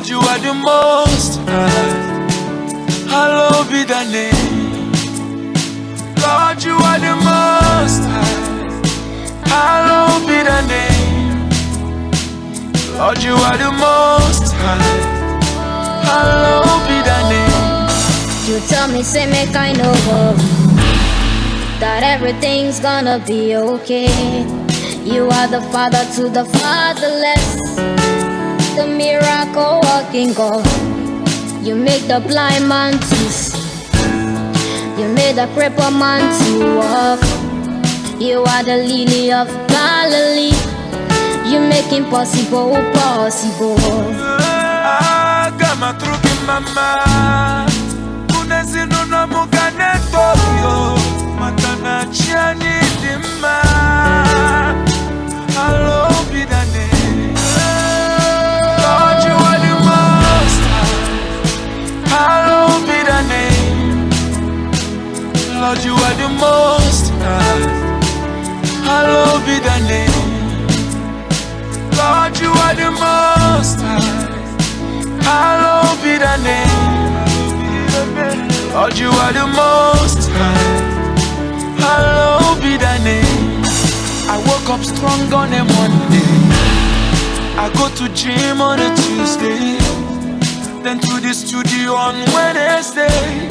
Lord, you are the most high. Hallowed be thy name. Lord, you are the most high. Hallowed be thy name. Lord, you are the most high. Hallowed be thy name. You tell me, say make I know that everything's gonna be okay. You are the father to the fatherless, the miracle working God. You make the blind man to see. You made the crippled man to walk. You are the lily of Galilee. You make impossible possible. Kama truki mama, unezinu na mugane tokyo, matana chiani dima. Hallowed be thy name. Lord, you are the most high. Hallowed be thy name. Lord, you are the most high. Hallowed be thy name. Lord, you are the most high. Hallowed be thy name. Lord, you are the most high. Hallowed be thy name. I woke up strong on a Monday. I go to gym on a Tuesday. Then to the studio on Wednesday.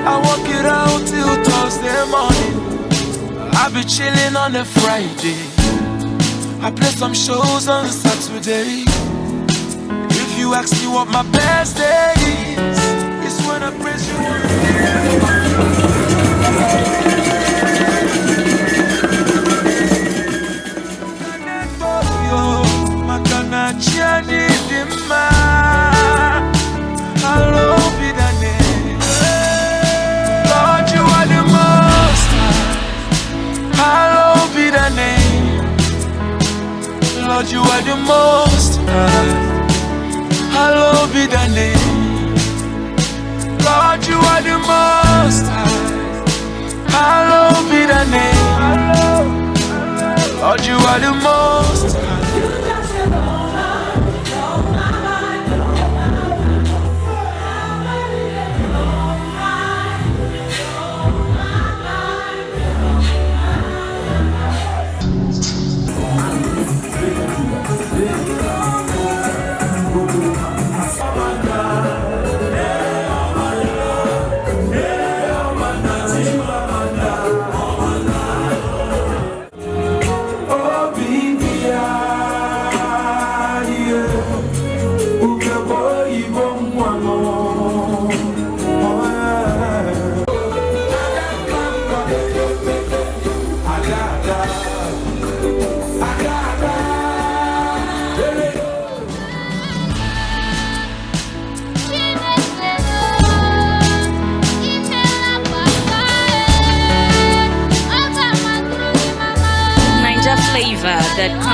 I work it out till Thursday morning. I be chilling on a Friday. I play some shows on Saturday. If you ask me what my best day is, it's when I praise you. Hallowed be thy name. Lord, you are the most high. Hallowed be thy name. Lord, you are the most high. Hallowed be thy name. Lord, you are the most high. Hallowed be thy name. Lord, you are the most high. Flavor.com